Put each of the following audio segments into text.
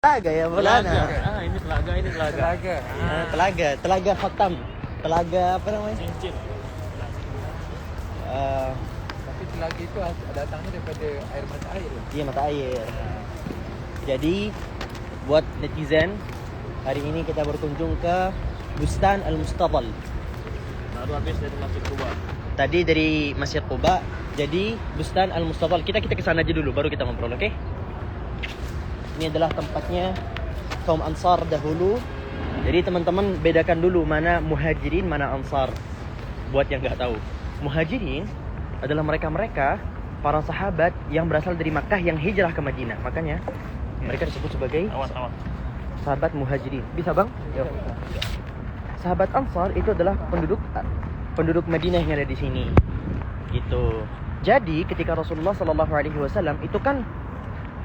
Telaga ya Maulana. Ini telaga, ini telaga. Telaga Khatam. Telaga apa namanya? Cincin. Tapi telaga itu datangnya daripada air mata air. Iya, mata air. Jadi buat netizen, hari ini kita berkunjung ke Bustan Al-Mustadal. Baru habis dari Masjid Quba. Tadi dari Masjid Quba, jadi Bustan Al-Mustadal. Kita ke sana aja dulu, baru kita ngobrol, oke? Ini adalah tempatnya kaum Ansar dahulu. Jadi teman-teman bedakan dulu mana Muhajirin, mana Ansar. Buat yang nggak tahu, Muhajirin adalah mereka-mereka para sahabat yang berasal dari Makkah yang hijrah ke Madinah. Makanya mereka disebut sebagai sahabat Muhajirin. Bisa bang? Yuk. Sahabat Ansar itu adalah penduduk Madinah yang ada di sini. Gitu. Jadi ketika Rasulullah SAW itu kan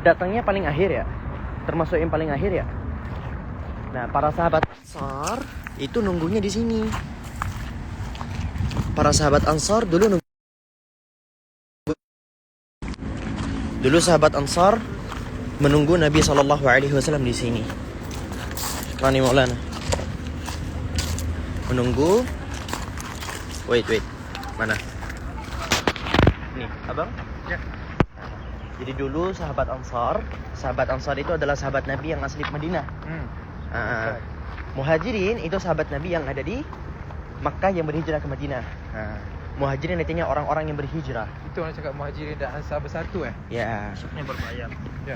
datangnya paling akhir ya, termasuk yang paling akhir ya. Nah, para sahabat Ansar itu nunggunya di sini. Para sahabat Ansar dulu sahabat Ansar menunggu Nabi SAW di sini. Rani Maulana menunggu. Wait, mana? Nih, abang. Ya. Jadi dulu sahabat Ansar itu adalah sahabat Nabi yang asli Madinah. Muhajirin itu sahabat Nabi yang ada di Makkah yang berhijrah ke Madinah. Muhajirin artinya orang-orang yang berhijrah. Itu orang cakap Muhajirin dan Ansar bersatu Ya. Ini berbayar. Ya.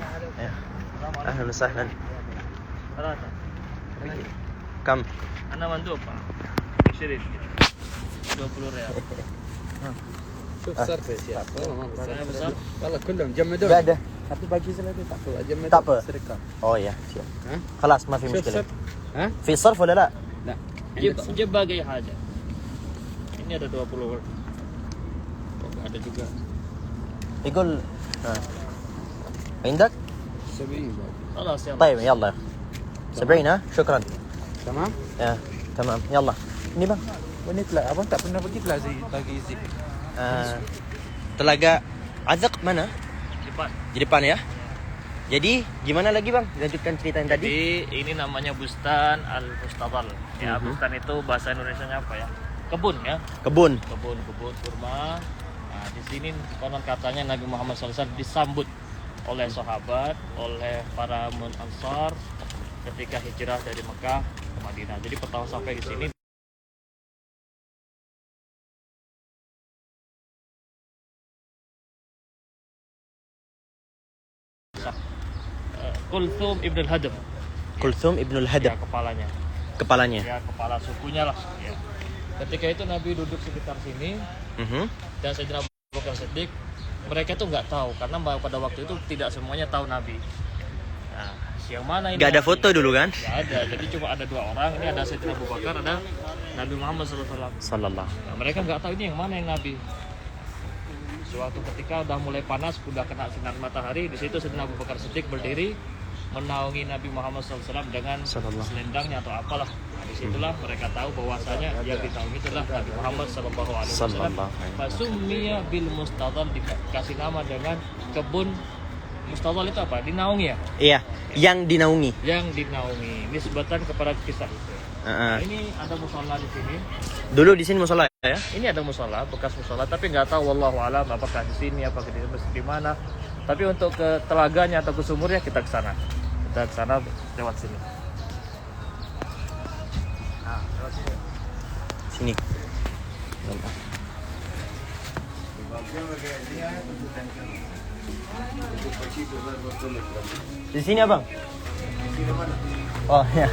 Ahlan sahlan. Berapa? Kam? Anda mantu apa? 20 riyal. شوف صرفه يا Saya besar. والله كلهم جمدوا Enggak ada. tapi bagi selagi tak apa جمدوا Tak apa. sedekah Oh ya, siap. ها خلاص ما في شوف مشكلة. صرف ها في صرف ولا لا؟ لا Jib bagai haja. Ini ada 20. Ada juga. يقول عندك؟ 70 Alas ya. طيب يلا 70 ها؟ شكرا. تمام Ya, tamam. يلا. Ini bang. Ini telah abang tak pernah pergi telah bagi zik. Telaga Azaq mana? Cepat. Di depan ya. Jadi gimana lagi bang? Lanjutkan cerita yang tadi. Jadi ini namanya Bustan Al-Mustadal. Ya, bustan itu bahasa Indonesianya apa ya? Kebun ya. Kebun. Kebun kurma. Nah, di sini konon katanya Nabi Muhammad SAW disambut oleh sahabat, oleh para Ansar ketika hijrah dari Mekah ke Madinah. Jadi pertama sampai di sini Kulthum Ibn al-Hadam. Kulthum Ibnul Ya, Hadam. kepalanya. Kepalanya. Ya, kepala sukunya lah. Ya. Ketika itu Nabi duduk sekitar sini dan Sayyidina Abu Bakar Siddiq, mereka tuh nggak tahu karena pada waktu itu tidak semuanya tahu Nabi. Nah, yang mana ini? Gak ada Nabi? foto dulu kan? Nggak ada. Jadi cuma ada dua orang. Ini ada Sayyidina Abu Bakar, ada Nabi Muhammad SAW. Sallallahu. Nah, mereka nggak tahu ini yang mana yang Nabi. Suatu ketika udah mulai panas, udah kena sinar matahari, di situ Sayyidina Abu Bakar Siddiq berdiri menaungi Nabi Muhammad SAW dengan selendangnya atau apalah. Nah, disitulah mereka tahu bahwasanya yang ditaungi itu adalah Nabi Muhammad SAW. Fasummiya bil Mustadal, dikasih nama dengan kebun Mustadal. Itu apa? Dinaungi ya? Iya, yang dinaungi. Yang dinaungi. Ini sebatan kepada kisah itu. Nah, ini ada musola di sini. Dulu di sini musola ya? Ini ada musola, bekas musola, tapi nggak tahu wallahu alam apakah di sini, apakah di mana. Tapi untuk ke telaganya atau ke sumurnya kita ke sana. Kita ke sana lewat sini. Nah, lewat sini. Sini. Di sini abang? Oh ya.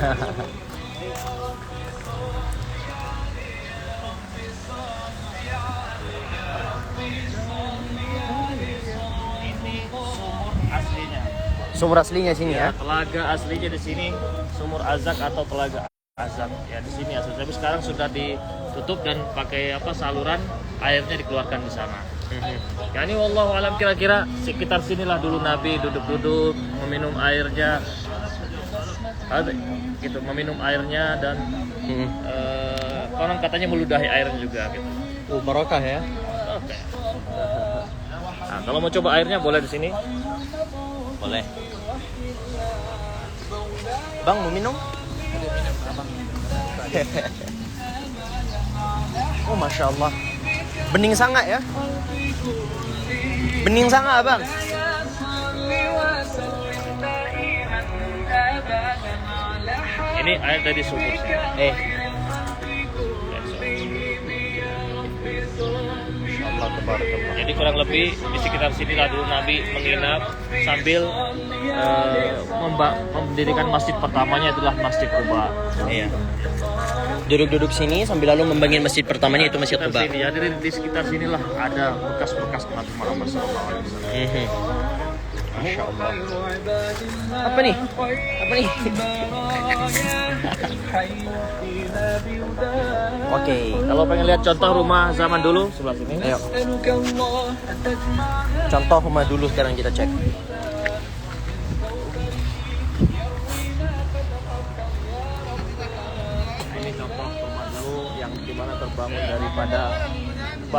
Sumur aslinya sini ya? Telaga aslinya di sini, sumur Azak atau telaga Azak. Ya di sini asli. Tapi sekarang sudah ditutup dan pakai saluran airnya dikeluarkan di sana. Ya ini wallahu alam, kira-kira sekitar sinilah dulu Nabi duduk-duduk meminum airnya. Gitu, meminum airnya dan konon katanya meludahi airnya juga gitu. Barokah ya? Oke. Nah, kalau mau coba airnya boleh di sini. Boleh. Bang, mau minum? Ada minum abang. Oh, Masya Allah. Bening sangat ya? Bening sangat, Bang. Ini air dari sumur. Allah tabarakallah. Jadi kurang lebih di sekitar sinilah dulu Nabi menginap sambil mendirikan masjid pertamanya itulah Masjid Quba. Iya. Duduk-duduk sini sambil lalu membangun masjid pertamanya itu Masjid Quba. Sini, jadi di sekitar sinilah ada bekas-bekas Nabi Muhammad SAW. Masya Allah. Apa nih? Oke. Kalau pengen lihat contoh rumah zaman dulu sebelah sini. Ayo. Contoh rumah dulu sekarang kita cek. Ini contoh rumah dulu yang dimana terbangun daripada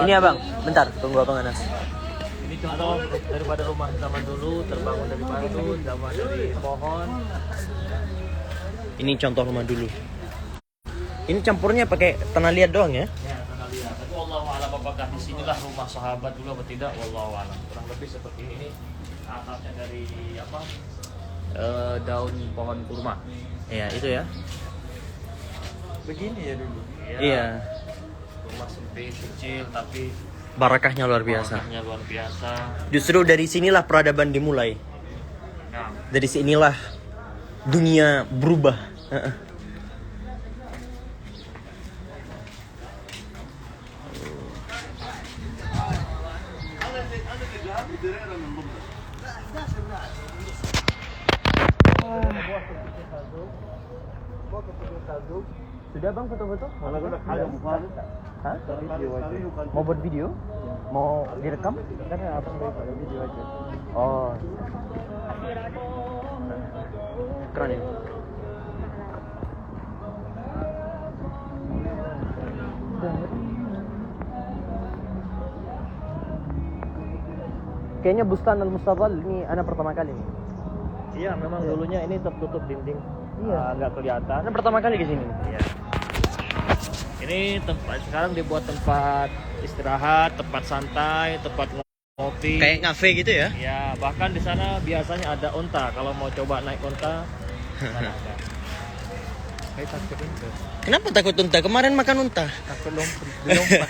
Ini abang, bentar, tunggu abang Anas. Ini contoh daripada rumah zaman dulu terbangun dari batu, zaman dari pohon. Ini contoh rumah dulu. Ini campurnya pakai tanah liat doang ya? Ya, kita lihat. Tapi wallahu a'lam apakah di sinilah rumah sahabat dulu atau tidak, wallahu a'lam. Kurang lebih seperti ini. Atapnya dari apa? Daun pohon kurma. Iya, itu ya. Begini ya dulu. Iya. Rumah sempit, kecil, tapi Barakahnya luar biasa. barakahnya luar biasa. Justru dari sinilah peradaban dimulai. Nah, Dari sinilah dunia berubah. Sudah bang foto-foto? Hah? Mau buat video? Mau direkam? Karena abang daripada video aja. Oh. Keren ya? Kayaknya Bustan Al-Mustadhal ini anak pertama kali nih. iya memang dulunya ini tertutup dinding. Iya. Nggak kelihatan. Anak pertama kali ke sini. Iya. Ini tempat sekarang dibuat tempat istirahat, tempat santai, tempat ngopi. Kayak ngafe gitu ya? Ya, bahkan di sana biasanya ada unta. Kalau mau coba naik unta, sana ada. Saya takut unta. Kenapa takut unta? Kemarin makan unta. Takut lompat.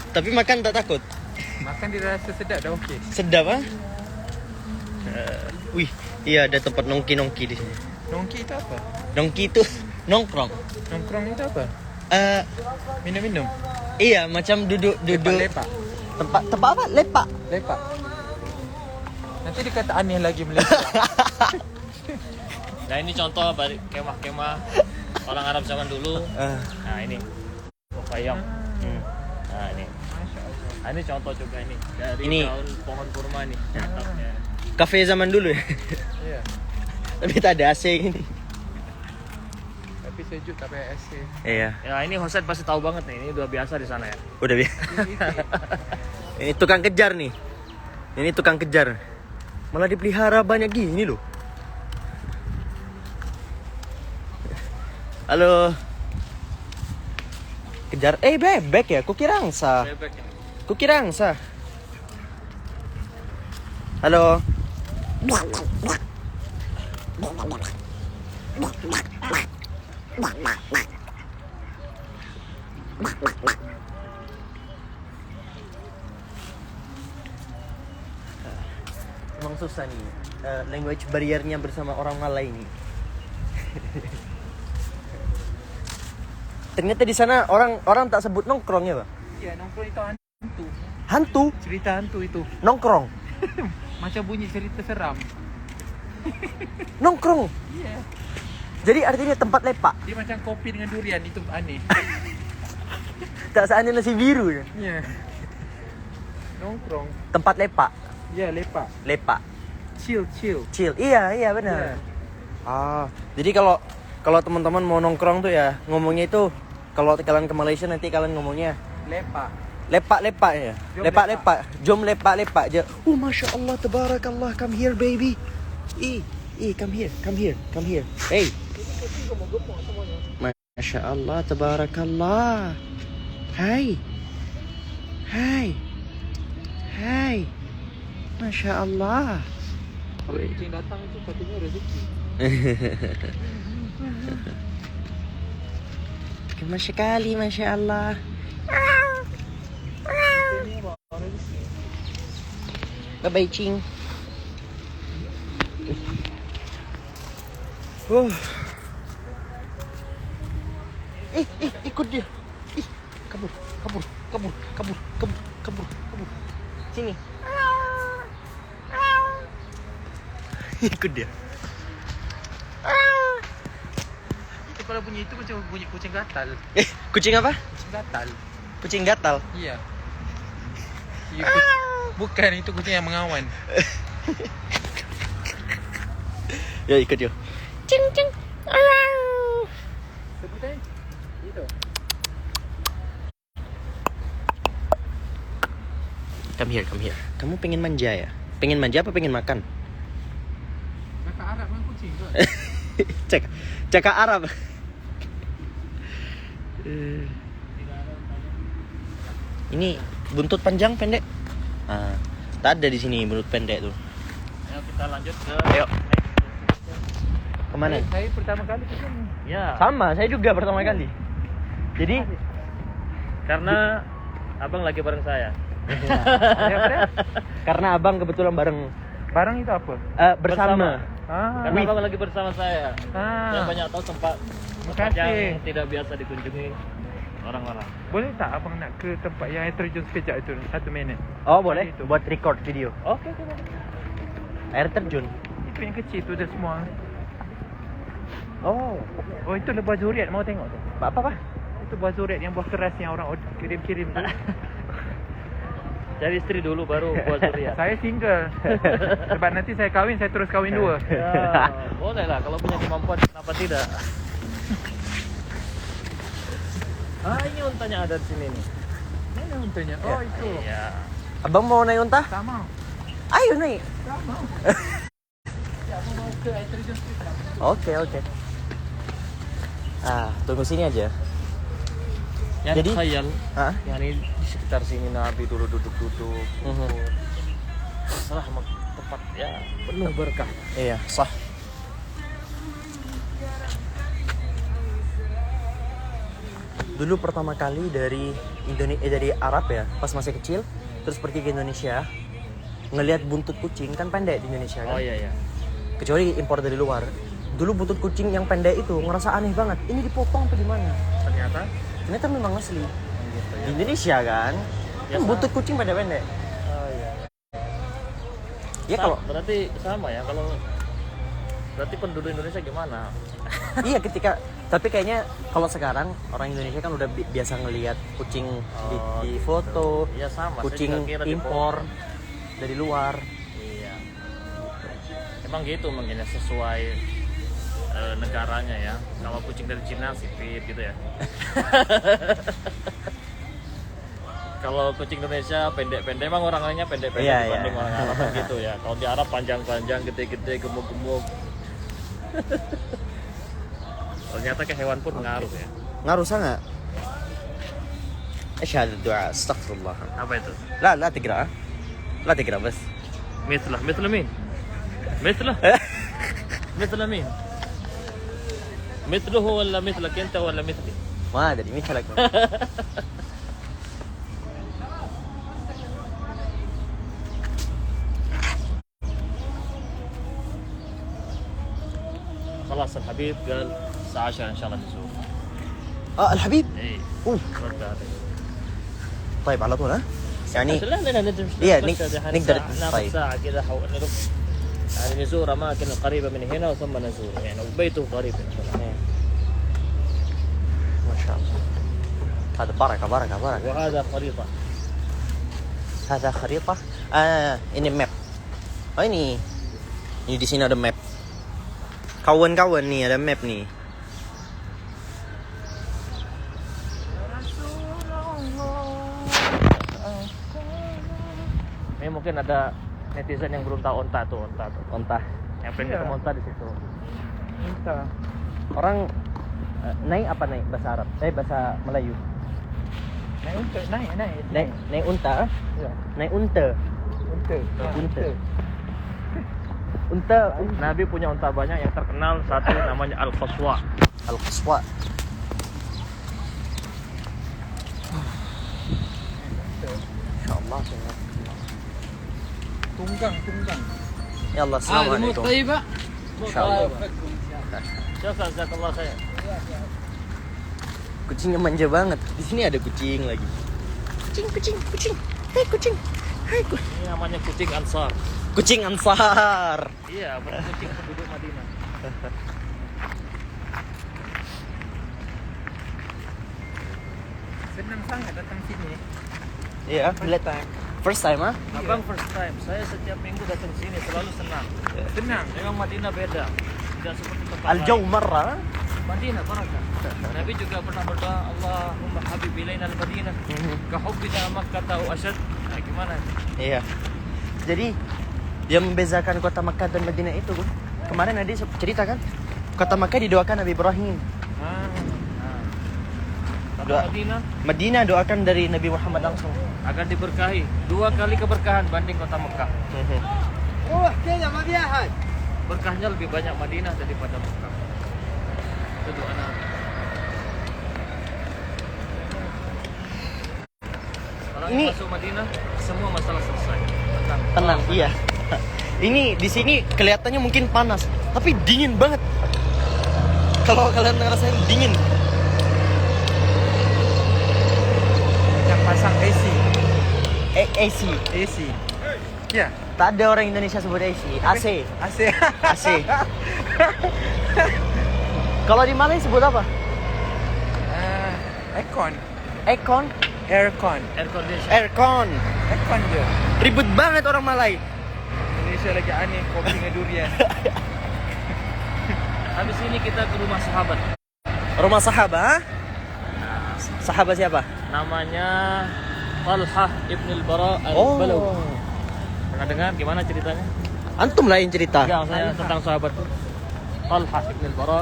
Tapi makan tak takut. Makan dirasa sedap dah okey. Sedap ah? Wih, iya ada tempat nongki-nongki di sini. Nongki itu apa? Nongki itu nongkrong. Nongkrong itu apa? Minum-minum. Iya, macam duduk. Lepak. Tempat apa? Lepak. Lepak. Nanti dikata aneh lagi Malaysia. Nah, ini contoh dari kemah-kemah orang Arab zaman dulu. Nah, ini Wafayam. Nah, ini. Nah, ini contoh juga ini dari Ini. daun pohon kurma nih atapnya. Kafe zaman dulu ya. Iya. Tapi tak ada AC gini. Tapi sejuk tak payah AC. Iya. Ya, ini Hosen pasti tahu banget nih. Ini udah biasa di sana ya. Udah biasa. Ini tukang kejar nih. Ini tukang kejar. Malah dipelihara banyak gini loh. Halo. Kejar. Bebek ya? Kukira angsa. Bebek ya. Kukira angsa. Halo. Emang susah nih language barriernya bersama orang Malay ini. Ternyata di sana orang tak sebut nongkrong ya, Pak? Iya, nongkrong itu hantu. Hantu Cerita hantu itu. nongkrong. Macam bunyi cerita seram. Nongkrong. Iya. Jadi artinya tempat lepak. Dia macam kopi dengan durian itu aneh. Tak seandainya nasi biru ya. Iya. Nongkrong. Tempat lepak. Ya, lepak. Lepak. Chill. Chill. Iya benar. Iya. Jadi kalau teman-teman mau nongkrong tuh ya ngomongnya itu kalau kalian ke Malaysia nanti kalian ngomongnya Lepak. lepak ya. Jom Lepak. Jom lepak aja. Masya Allah, tabarakallah, come here baby. come here, come here, come here. Hey. Masya Allah, tabarakallah. Hai. Hai. Hai. Masya Allah. Kalau kucing datang itu katanya rezeki. Gemas sekali, Masya Allah. Bye-bye, Cing. Ikut dia. Kabur. Sini. Ikut dia. Itu kalau bunyi itu bunyi kucing gatal. Kucing apa? Kucing gatal. Kucing gatal. Iya. Iya, bukan itu kucing yang mengawan. Ya ikut yuk. Cing. Sebutnya itu. Come here. Kamu pengen manja ya? Pengen manja apa pengen makan? Kakak Arab kan kucing tuh. Cakap Arab. Ini buntut panjang pendek. Tak ada di sini buntut pendek tuh. Ya, kita lanjut ke Ayo. Kemana? Saya pertama kali ke sini. ya. Sama, saya juga pertama kali. Jadi Karena abang lagi bareng saya. karena abang kebetulan bareng Barang itu apa? bersama. Karena abang lagi bersama saya. Saya Ah. banyak tahu tempat Makasih. yang tidak biasa dikunjungi orang-orang. Boleh tak abang nak ke tempat yang air terjun sekejap itu 1 minit? Oh boleh, Itu. buat record video. Oke. Air terjun. Itu yang kecil tu dah semua. Oh, Oh itu buah zuriat, mau tengok tu. apa? Itu buah zuriat yang buah keras yang orang kirim-kirim tu. Cari istri dulu baru buat zuriat. Saya single. Sebab nanti saya kahwin, saya terus kahwin 2. Ya, boleh lah kalau punya kemampuan, kenapa tidak? Ini untanya ada di sini nih. Mana untanya? Oh itu. Iya. Abang mau naik unta? Tak mau. Ayo naik. Tak mau. Ya, mau ke air terjun sekejap. Oke. Tunggu sini aja. Yang Jadi- khayal, Hah? yang ini di sekitar sini Nabi dulu duduk-duduk. Mhm. Salah tempat ya penuh berkah. Iya, sah. Dulu pertama kali dari dari Arab ya, pas masih kecil, terus pergi ke Indonesia, ngelihat buntut kucing kan pendek di Indonesia kan. Oh iya. Kecuali impor dari luar. Dulu buntut kucing yang pendek itu ngerasa aneh banget. Ini dipotong apa gimana? Ternyata memang asli. Di Indonesia kan. Ya, Kan buntut kucing pendek-pendek. Oh iya. Ya kalau berarti sama ya kalau berarti penduduk Indonesia gimana? iya ketika tapi kayaknya kalau sekarang orang Indonesia kan udah biasa ngelihat kucing di foto, Iya sama. saya kucing juga kira di impor foto. dari luar. Iya. Emang gitu mungkin ya sesuai negaranya ya. Kalau kucing dari Cina sipit gitu ya. Kalau kucing Indonesia pendek-pendek, emang orang-orangnya pendek-pendek Iya, dibanding iya. orang Arab kan gitu ya. Kalau di Arab panjang-panjang, gede-gede, gemuk-gemuk. Ternyata ke hewan pun ngaruh ya. Ngaruh sangat. Asyhadu du'a astaghfirullah. Apa itu? لا تقرأ. لا تقرأ بس. مثل مين؟ مثله؟ مثل مين؟ مثله ولا مثلك انت ولا مثلي؟ ما أدري مثلك. خلاص الحبيب قال الساعة 10 ان شاء الله نزور. الحبيب. اي أوه. رد عليه. طيب على طول ها؟ يعني لا ندري إيه، بس يعني نقدر ناخذ طيب. ساعة كذا نروح يعني نزور اماكن قريبة من هنا وثم نزور يعني وبيته قريب ان شاء الله. ما شاء الله. هذا بركة. وهذا خريطة. هذا خريطة. Ini map. Oh ini di sini ada map. Kawan-kawan nih ada map nih. Ini mungkin ada netizen yang belum tahu onta tuh. Ontah. Yang pengen Iya. ketemu unta di situ. Unta. Orang naik apa naik bahasa Arab? Bahasa Melayu. Naik unta, naik. Naik unta, Ya. naik unta. Unta. Unta. Unta Nabi punya unta banyak, yang terkenal satu namanya Al-Qaswa. Al-Qaswa. Insyaallah. Tunggang. Ya Allah, assalamualaikum. Insyaallah. Jazakallah saya. Kucingnya manja banget. Di sini ada kucing lagi. Kucing. Hei kucing. Ini namanya kucing Ansar. Kucing Ansar. Iya, bukan kucing penduduk Madinah. Senang sangat datang sini. Iya, lihat. First time, ah? Abang first time, saya setiap minggu datang sini selalu senang. Senang. Memang Madinah beda, tidak seperti tempat Al-jaw lain. marra. Madinah barakah. Nabi juga pernah berdoa, Allahumma habib ilaina al-Madinah, kahubbina Makkah au asyad. Nah, gimana? Iya. Jadi yang membezakan kota Makkah dan Madinah itu, kemarin Adi cerita kan, kota Makkah didoakan Nabi Ibrahim. Kota Doa. Madinah Madinah doakan dari Nabi Muhammad langsung. akan diberkahi 2 kali keberkahan banding kota Mekah. Berkahnya lebih banyak Madinah daripada Mekah. Itu doa Nabi. Orang Ini- yang masuk Madinah semua masalah selesai. Tenang, iya. Ini di sini kelihatannya mungkin panas, tapi dingin banget. Kalau kalian ngerasain dingin, Yang pasang AC. AC. AC. Ya. Tak ada orang Indonesia sebut AC. AC. AC. AC. Kalau di Malay sebut apa? Aircon. Aircon. Aircon. Air condition. Aircon. Aircon je. Ribut banget orang Malay. Indonesia lagi aneh kopi dengan durian. Habis ini kita ke rumah sahabat. Rumah sahabat. Sahabat siapa? Namanya Talhah ibn al-Bara Oh. al-Balawi. Pernah dengar gimana ceritanya? Antum lah yang cerita. Enggak, saya tentang sahabat tuh. Talhah ibn al-Bara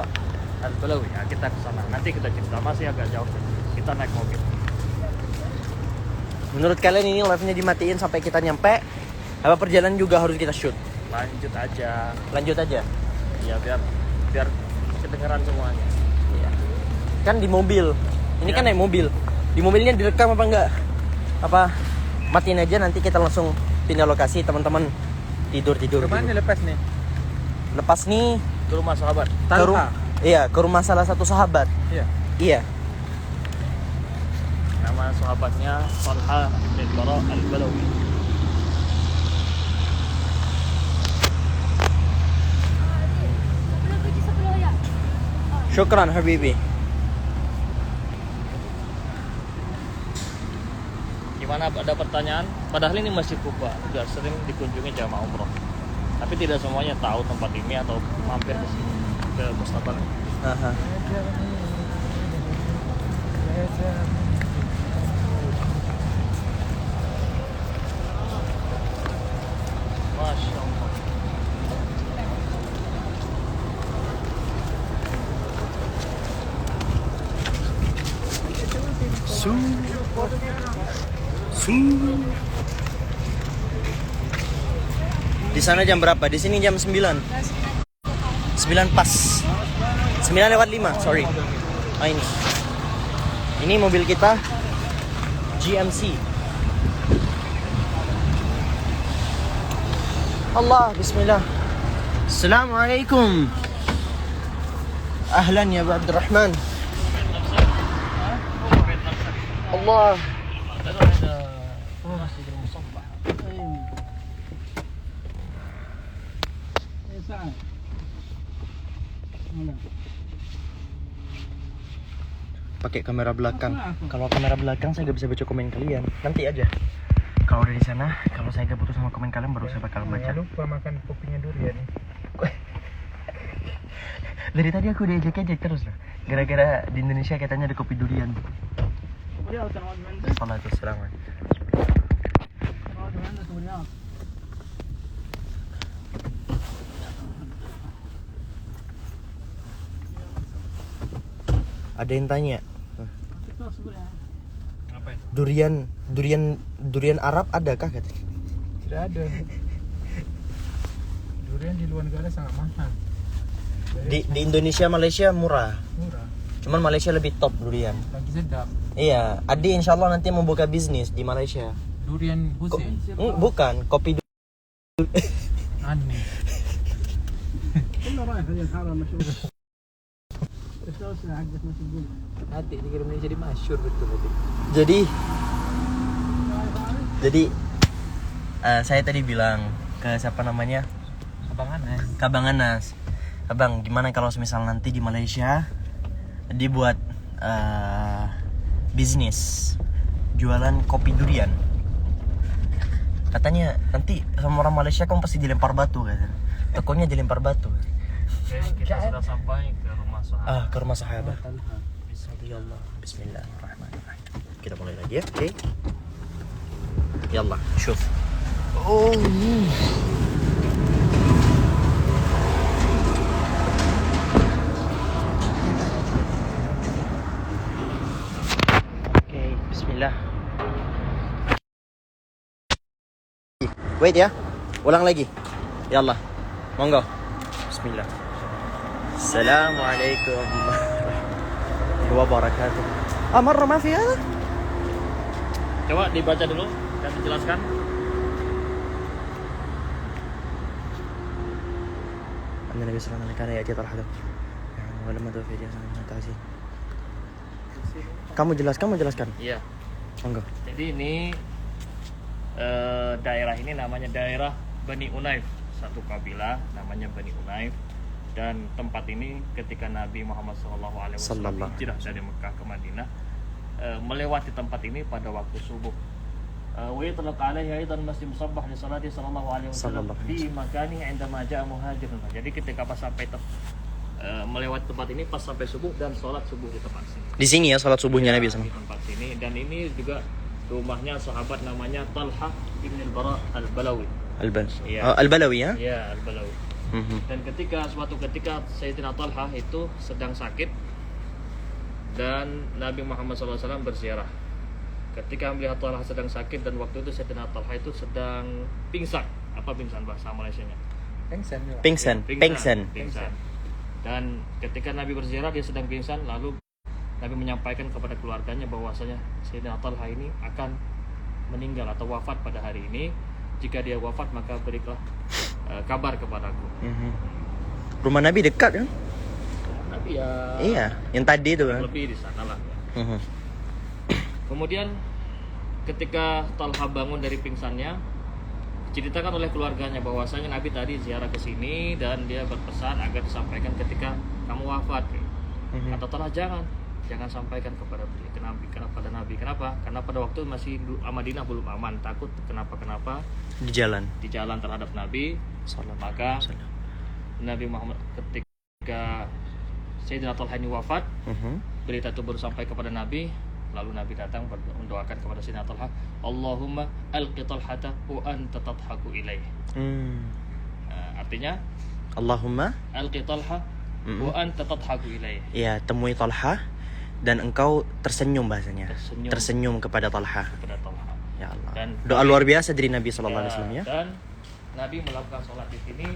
al-Balawi. Ya, kita ke sana. Nanti kita cerita, masih agak jauh. Kita naik mobil. Menurut kalian ini live-nya dimatiin sampai kita nyampe? Apa perjalanan juga harus kita shoot? Lanjut aja. Lanjut aja. Ya biar kedengeran semuanya. Iya. Kan di mobil. Ini Ya. kan naik mobil. Di mobilnya direkam apa enggak? Apa matiin aja, nanti kita langsung pindah lokasi, teman-teman tidur Kemana dulu. lepas nih? Lepas nih Ke rumah sahabat. ke iya, ke rumah salah satu sahabat. Iya. Iya. Nama sahabatnya Talhah ibn al-Bara al-Balawi. Syukran Habibi. Gimana, ada pertanyaan? Padahal ini Masjid Kuba sudah sering dikunjungi jamaah umroh. Tapi tidak semuanya tahu tempat ini atau mampir ke sini, ke Mustafa. Aha. Masya Allah. Di sana jam berapa? Di sini jam 9. 9 pas. 9:05, sorry. Ah, ini. Ini mobil kita GMC. Allah, bismillah. Assalamualaikum. Ahlan ya Abu Abdurrahman. Allah. Ada Masjidil Musaffah. Pakai kamera belakang. Kalau kamera belakang saya gak bisa baca komen kalian. Nanti aja. Kalau dari sana, kalau saya gak butuh sama komen kalian baru saya bakal baca. Jangan lupa makan kopinya durian. Dari tadi aku diajak-ajak terus loh. Gara-gara di Indonesia katanya ada kopi durian. Salatu wassalamu. Ada yang tanya. Ngapain? Durian Arab adakah katanya? Tidak ada. Durian di luar negara sangat mahal. Di Indonesia, Malaysia murah. Murah, Cuman Malaysia lebih top durian. lagi sedap. Iya, Adi insya Allah nanti mau buka bisnis di Malaysia. Durian Husin. Bukan, kopi Aneh. Hati di Indonesia jadi masyhur betul tadi. Jadi saya tadi bilang ke siapa namanya? Kabang Anas. Abang, gimana kalau semisal nanti di Malaysia dibuat bisnis jualan kopi durian? Katanya nanti sama orang Malaysia kamu pasti dilempar batu katanya. Tokonya dilempar batu. Oke, kita sudah sampai ke rumah sahabat. Ke rumah sahabat. Bismillahirrahmanirrahim. Kita mulai lagi ya. Oke. Yallah, syuf. Oh. Oke, bismillah. Wait ya. Ulang lagi. Yallah. Monggo. Bismillah. Assalamualaikum warahmatullahi wabarakatuh. Marra ma fi hada? Coba dibaca dulu dan dijelaskan. Anna Nabi sallallahu alaihi wasallam ya'ti tarhadu. Wa lamma fi jannah ta'zim. Kamu jelaskan. Iya. Monggo. Jadi ini daerah ini namanya daerah Bani Unaif, satu kabilah namanya Bani Unaif. Dan tempat ini ketika Nabi Muhammad SAW hijrah dari Mekah ke Madinah, melewati tempat ini pada waktu subuh. Wa yutlaq alaihi aidan masjid musabbah li salati sallallahu alaihi wasallam fi makani indama ja'a muhajirun. Jadi ketika pas sampai melewati tempat ini pas sampai subuh dan sholat subuh di tempat sini. Di sini ya salat subuhnya Nabi Di tempat sini, dan ini juga rumahnya sahabat namanya Talha bin al-Bara al-Balawi. Iya. Al-Balawi ya? Iya, al-Balawi. Dan suatu ketika Sayyidina Talha itu sedang sakit dan Nabi Muhammad SAW berziarah. Ketika melihat Talha sedang sakit dan waktu itu Sayyidina Talha itu sedang pingsan. Apa pingsan bahasa Malaysianya? Pingsan. Dan ketika Nabi berziarah dia sedang pingsan, lalu Nabi menyampaikan kepada keluarganya bahwasanya Sayyidina Talha ini akan meninggal atau wafat pada hari ini. Jika dia wafat maka berilah kabar kepadaku. Rumah Nabi dekat kan? Nabi ya. Iya, yang tadi itu kan. Lebih di sana lah. Kemudian ketika Talha bangun dari pingsannya, diceritakan oleh keluarganya bahwasanya Nabi tadi ziarah ke sini dan dia berpesan agar disampaikan ketika kamu wafat. Kata Talha, jangan sampaikan kepada beliau. Kenapa? Karena pada waktu masih Madinah belum aman, takut kenapa Di jalan terhadap Nabi. Maka Nabi Muhammad ketika Sayyidina Talha ini wafat, berita itu baru sampai kepada Nabi. Lalu Nabi datang mendoakan kepada Sayyidina Talha, Allahumma alqi Talhata wa anta tadhaku ilaih. Artinya Allahumma alqi Talha wa anta tadhaku ilaih. Ya, temui Talha dan engkau tersenyum bahasanya. Tersenyum kepada Talha. Ya Allah. Dan doa luar biasa dari Nabi sallallahu alaihi wasallam ya. Dan Nabi melakukan sholat di sini,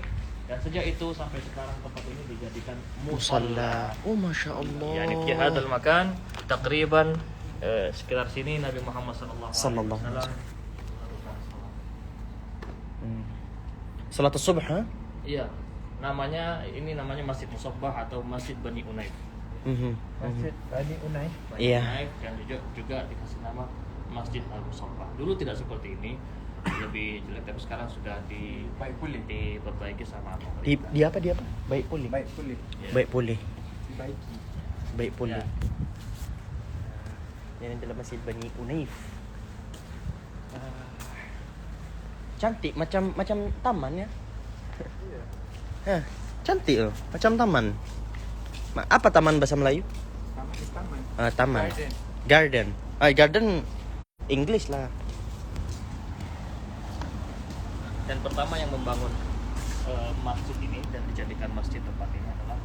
dan sejak itu sampai sekarang tempat ini dijadikan musalla. Oh, masya Allah. Yani fi hadzal makan takriban sekitar sini Nabi Muhammad sallallahu alaihi wasallam. Salat subuh, ha? Iya. Namanya Masjid Musabbah atau Masjid Bani Unaif. Masjid Bani Unaif. Iya. Dan juga dikasih nama Masjid Al-Musabbah. Dulu tidak seperti ini, lebih jelek, tapi sekarang sudah diperbaiki sama pemerintah. Di apa? Baik pulih. Ya. Baik pulih. Ya. Ini adalah Masjid Bani Unaif. Cantik macam taman ya. Cantik loh, macam taman. Apa taman bahasa Melayu? Taman. Garden. Garden English lah. Dan pertama yang membangun masjid ini dan dijadikan masjid tempat ini adalah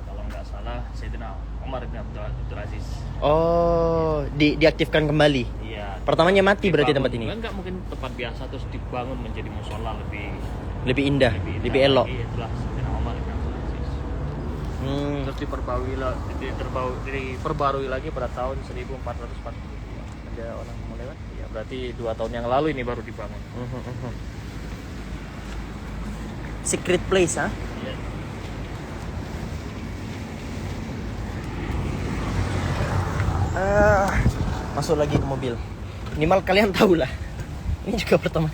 kalau nggak salah Sayyidina Umar bin Abdul Aziz. Oh, diaktifkan kembali. Iya. Pertamanya mati berarti Dibangun. tempat ini. Enggak mungkin tempat biasa terus dibangun menjadi musola Lebih indah, lebih elok. Iya, itulah Sayyidina Umar bin Abdul Aziz. Terus diperbarui lagi pada tahun 1442. Ada orang mau lewat. Ya, berarti 2 tahun yang lalu ini baru dibangun. Secret place, ha? Iya. Masuk lagi ke mobil. Minimal kalian tahu lah. Ini juga pertama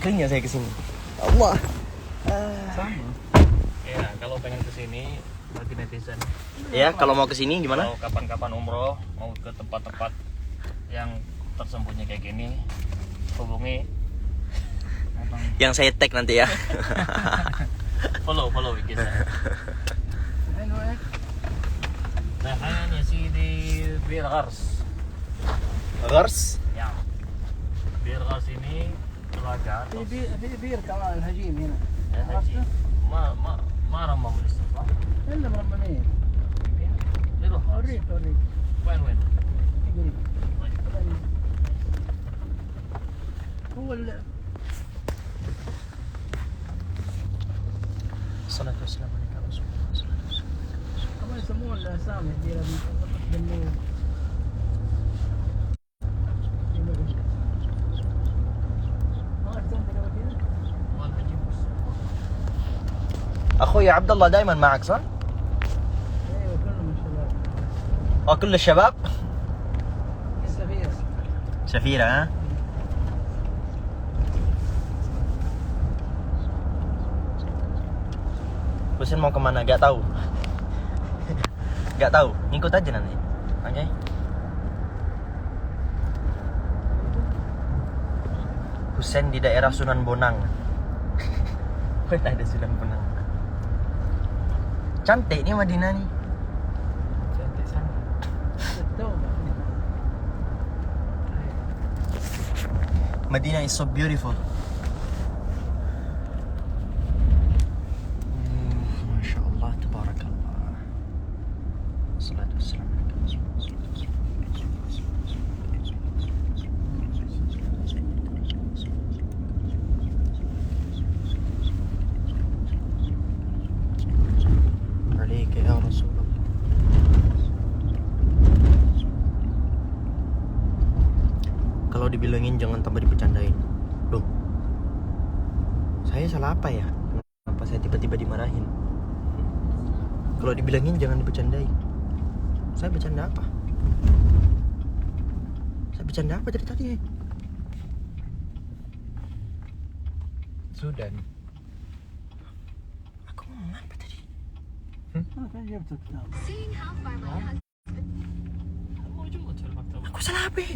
kalinya saya kesini. Allah. Sama. Ya, kalau pengen kesini bagi netizen. Ya, kalau mau kesini gimana? Kalau kapan-kapan umroh mau ke tempat-tempat yang tersembunyi kayak gini, hubungi Yang saya tag nanti ya. follow IG saya. Nah, hanya sih di Bir Ghars. Gars? Ya. Bir Ghars ini telaga. في بير كمان الهجيم هنا Ya, haji. Ma ramah Mustafa. الا مرممين Bir Ghars. اوريك When? قريب طيب. هو Salatu wassalamu ala Rasulullah. كمان يسموه الاسامي الديره دي بالنور ما احسنت قبل كده؟ Ma haji Mustafa. أخوي عبد الله دائما معك صح؟ ايوه كلهم الشباب كل الشباب؟ السفير سفيرة ها؟ Husin mau kemana? Gak tahu. Gak tahu. Ngikut aja nanti. Oke. Husin di daerah Sunan Bonang. Mana ada Sunan Bonang? Cantik nih Madinah nih. Cantik sana. التوبه Madinah is so beautiful. Masya Allah, tabarakallah. Salatu wassalamu ala Rasulullah. Alaika ya Rasulullah. Kalau dibilangin jangan tambah dibercandain. Loh, saya salah apa ya? Kenapa saya tiba-tiba dimarahin? Kalau dibilangin jangan dibercandain. Saya bercanda apa? Saya bercanda apa dari tadi? Sudan. Aku ngomong apa tadi? ما كان جبت الكتاب Seeing how far my husband موجود في المكتبة. Aku salah apa?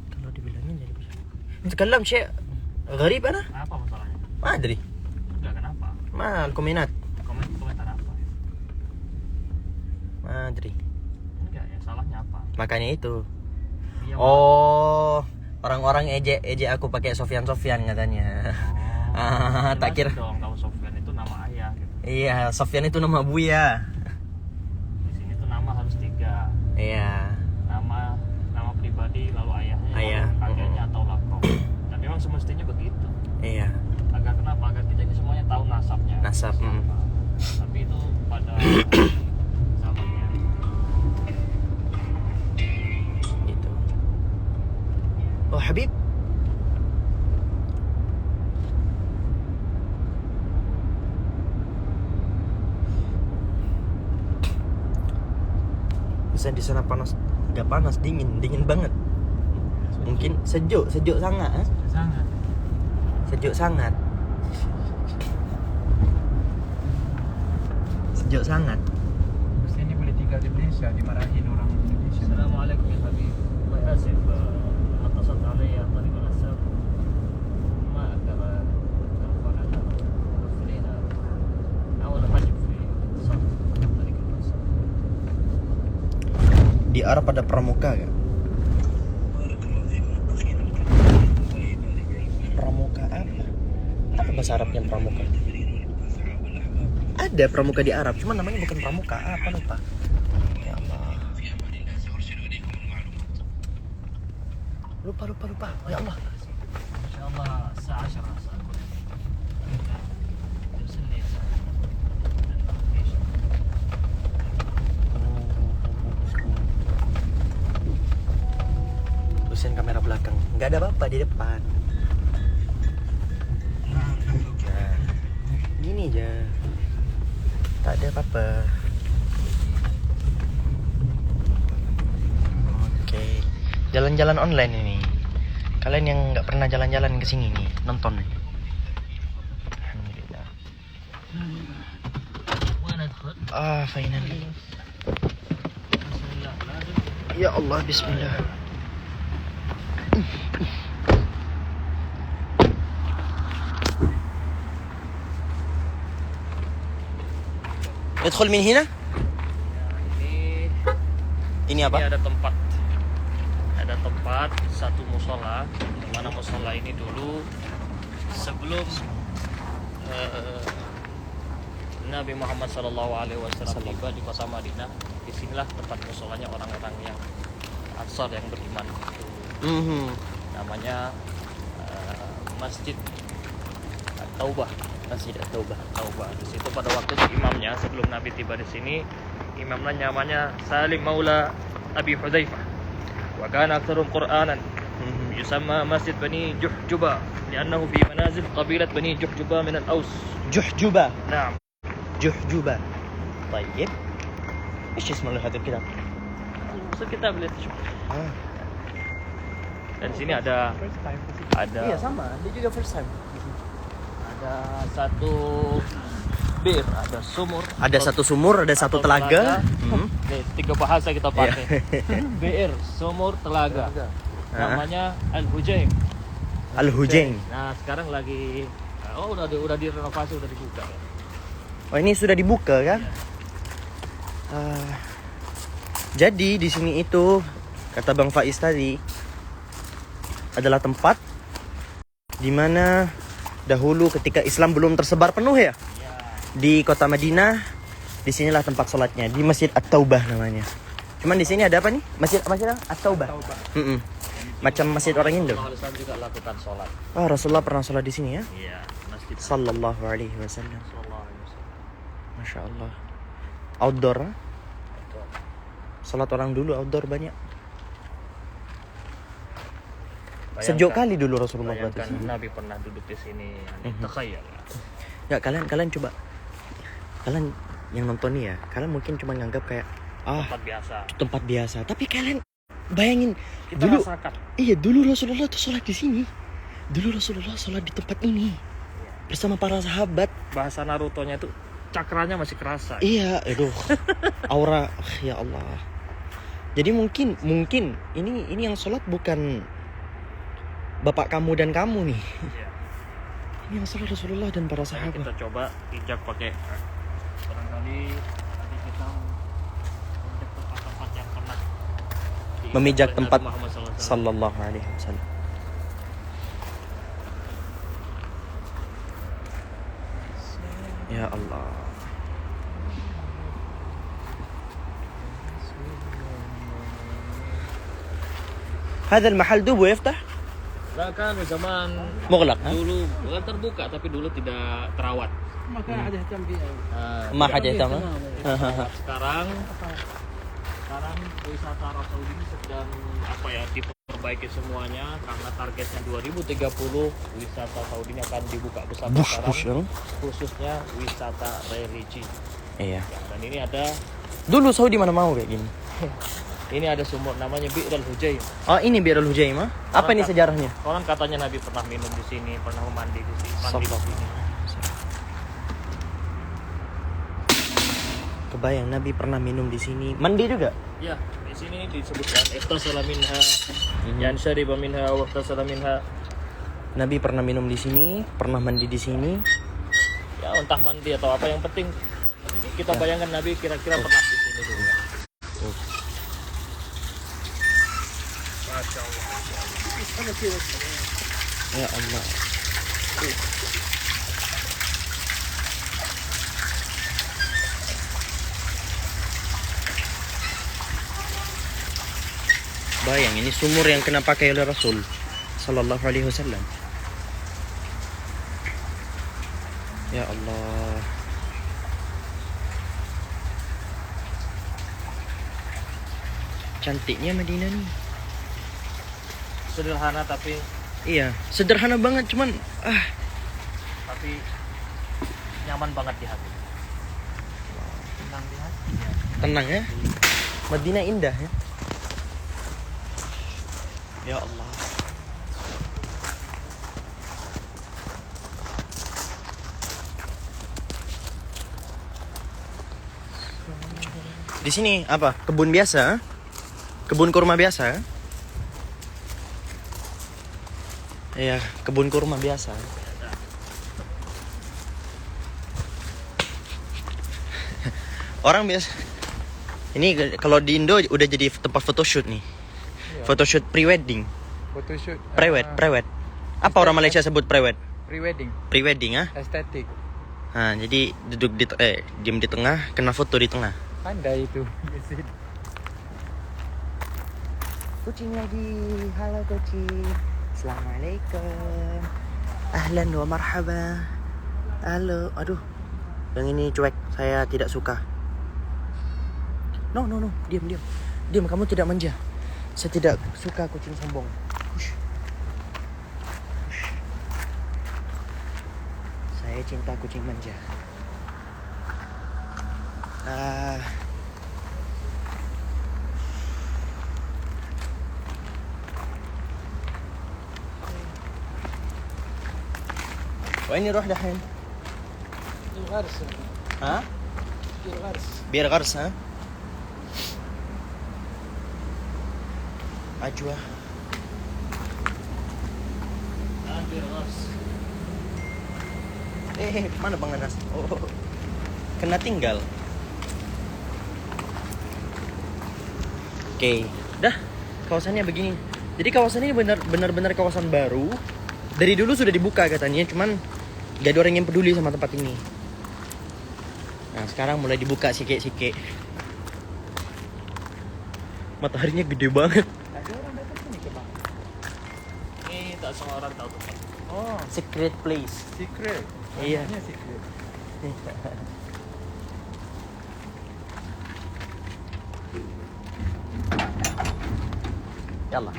Kalau dibilangin jadi bercanda. Nتكلم شيء غريب أنا؟ Apa masalahnya? ما أدري. Enggak, kenapa? ما الكومنات؟ Komentar apa? ما أدري. Enggak, ya salahnya apa? Makanya itu. Dia Oh, orang-orang ejek aku pakai Sofyan katanya. Tak kira. dong kalau Sofyan itu nama ayah gitu. Iya, Sofyan itu nama Buya. Di sini tuh nama harus 3. Iya. Nama pribadi lalu ayahnya, Ayah. lalu kakeknya atau lakob. Dan memang semestinya begitu. Iya. Agar kenapa? Agar kita ini semuanya tahu nasabnya. Nasab, Siapa. Tapi itu pada zamannya. Gitu. Oh, Habib. Bisa di sana panas, nggak panas, dingin banget. Mungkin sejuk sangat, eh? Sangat. Sejuk sangat. Sejuk sangat. Mesti ini boleh tinggal di Malaysia, dimarahin orang Indonesia. Assalamualaikum ya Habib. Makasih atas علي طريق الأسف ما أقدر أرفع خلينا أول حاجة في اتصال طريق الأسف. Di Arab ada pramuka gak? Pramuka apa? Apa bahasa Arabnya pramuka? Ada pramuka di Arab, cuma namanya bukan pramuka. Apa lupa? Lupa. Ya Allah. إن شاء الله الساعة 10 سأكون يرسلني رسالة. Terusin kamera belakang. Nggak ada apa-apa di depan. Nah, gini aja. Tak ada apa-apa. Oke. Jalan-jalan online ini. Kalian yang nggak pernah jalan-jalan ke sini nih, nonton nih. Alhamdulillah. وين أدخل؟ Finally. بسم الله لازم. Ya Allah, bismillah. ادخل من هنا. Ini Ini apa? ada tempat satu musola, di mana musola ini dulu sebelum Nabi Muhammad SAW tiba di kota Madinah. Disinilah tempat musolanya orang-orang yang Ansar yang beriman. Namanya Masjid At-Taubah. Masjid At-Taubah. Taubah. Di situ pada waktu itu imamnya sebelum Nabi tiba di sini, imamnya namanya Salim Maula Abi Hudzaifah. Wa kana aktsarum Qur'anan. Yusamma Masjid Bani Juhjuba li'annahu fi manazil qabilat Bani Juhjuba min al-Aus. Juhjuba. Naam. Juhjuba. طيب. ايش اسم هذا الكتاب؟ Kita lihat. Dan sini ada Iya sama, dia juga first time. ada satu bir, ada sumur. Ada satu sumur, ada satu atau telaga. Nih, 3 bahasa kita pakai. Bir, sumur, telaga. Namanya Al-Hujaim. Al-Hujaim. Nah, sekarang lagi udah direnovasi, udah dibuka. Oh, ini sudah dibuka kan? Jadi di sini itu kata Bang Faiz tadi adalah tempat di mana dahulu ketika Islam belum tersebar penuh ya. Di kota Madinah, disinilah tempat sholatnya, di Masjid At-Taubah namanya. Cuman di sini ada apa nih? Masjid At-Taubah. Macam masjid orang Indo. Rasulullah juga lakukan sholat. Rasulullah pernah sholat di sini ya? Iya, Masjid Sallallahu alaihi wasallam. Sallallahu alaihi wasallam. Masya Allah. Outdoor, ha? Sholat orang dulu outdoor banyak. Sejuk kali dulu Rasulullah berarti. Bayangkan Nabi pernah duduk di sini. Takhayal. Nggak, kalian coba. Kalian yang nonton nih ya, kalian mungkin cuma nganggap kayak tempat biasa. Tapi kalian bayangin Kita dulu. rasakan. Iya, dulu Rasulullah tuh sholat di sini. Dulu Rasulullah sholat di tempat ini bersama para sahabat. Bahasa Naruto-nya itu cakranya masih kerasa. Iya, aduh. Aura, ya Allah. Jadi mungkin ini yang sholat bukan bapak kamu dan kamu nih. Iya. Ini yang sholat Rasulullah dan para Jadi sahabat. kita coba injak pakai barangkali nanti kita injak tempat-tempat yang pernah Memijak oleh tempat Nabi Muhammad SAW. sallallahu alaihi wasallam. Ya Allah. هذا المحل دوبه يفتح Nah, kan zaman مغلق ها dulu bukan terbuka tapi dulu tidak terawat. ما كان أحد يهتم فيه أوي. Nah, ما حد يهتم sekarang wisata Arab Saudi ini sedang diperbaiki semuanya karena targetnya 2030 wisata Saudi ini akan dibuka besar-besaran, khususnya wisata religi. Iya. Dan ini ada Dulu Saudi mana mau kayak gini. ini ada sumur namanya Bir al-Hujaim. Oh, ini Bir al-Hujaim. Apa ini sejarahnya? Orang katanya Nabi pernah minum di sini, pernah mandi di sini. Kebayang Nabi pernah minum di sini. Mandi juga? Ya, di sini disebutkan ihtasala minha, yanshariba minha wa ihtasala minha. Nabi pernah minum di sini, pernah mandi di sini. Ya, entah mandi atau apa, yang penting kita bayangkan Nabi kira-kira pernah di sini dulu. Masya Allah. Ya Allah. Bayang, ini sumur yang kena pakai oleh Rasul sallallahu alaihi wasallam. Ya Allah. Cantiknya Madinah nih. Sederhana tapi Iya, sederhana banget cuman nyaman banget di hati. Tenang di hati. tenang ya. Madinah indah ya. Ya Allah. Di sini apa? Kebun biasa? Kebun kurma biasa? Iya, kebun kurma biasa. Orang biasa. Ini kalau di Indo udah jadi tempat photoshoot nih. Photoshoot pre-wedding. Photoshoot. Prewed. Apa orang Malaysia sebut prewed? Pre-wedding. Pre-wedding ah. Estetik. Nah, jadi duduk di diem di tengah, kena foto di tengah. Pandai itu. Kucing lagi. Halo kucing. Assalamualaikum. Ahlan wa marhaba. Halo. Aduh. Yang ini cuek. Saya tidak suka. No. Diam. Diam, kamu tidak manja. Saya tidak suka kucing sombong. Hush. Saya cinta kucing manja. وين نروح دحين؟ الغرس. ها؟ الغرس. بير غرس ها؟ عجوة. Mana Bang Anas? Oh, kena tinggal. Oke, dah kawasannya begini. Jadi kawasan ini benar-benar kawasan baru. Dari dulu sudah dibuka katanya, cuman gak ada orang yang peduli sama tempat ini. Nah sekarang mulai dibuka sikit-sikit. Mataharinya gede banget. Ada orang datang sini ke Bang. Ini tak semua orang tahu tempat. Oh, Secret place. secret. Iya. Namanya secret. Yalla.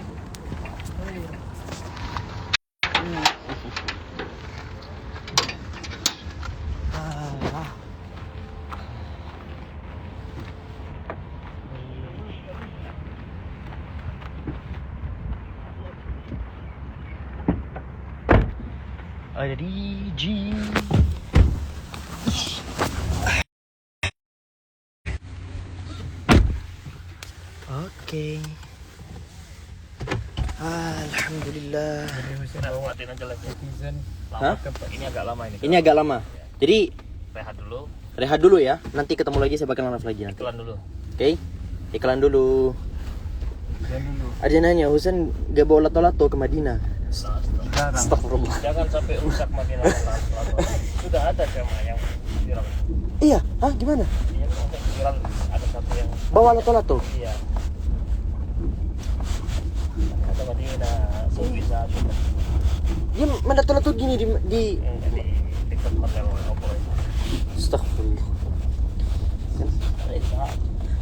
Ada DJ. Oke. Alhamdulillah. Kita buatin aja lagi. Citizen. Hah? Ini agak lama ini. Ini agak lama. Jadi Rehat dulu. rehat dulu ya. Nanti ketemu lagi, saya bakal live lagi nanti. Iklan dulu. Oke. Iklan dulu. Dan dulu. Ada nanya, Husan gak bawa lato-lato ke Madinah? Jarang. Astagfirullah. Jangan sampai rusak Madinah. Sudah ada sama yang viral. Iya, hah gimana? Yang viral ada satu yang Bawa lato-lato? iya. Ada Madinah, bisa Dia mana lato-lato gini di di dekat hotel Oppo itu. Astagfirullah.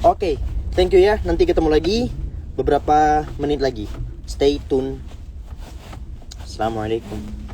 Oke, thank you ya. Nanti ketemu lagi beberapa menit lagi. Stay tune. Assalamualaikum.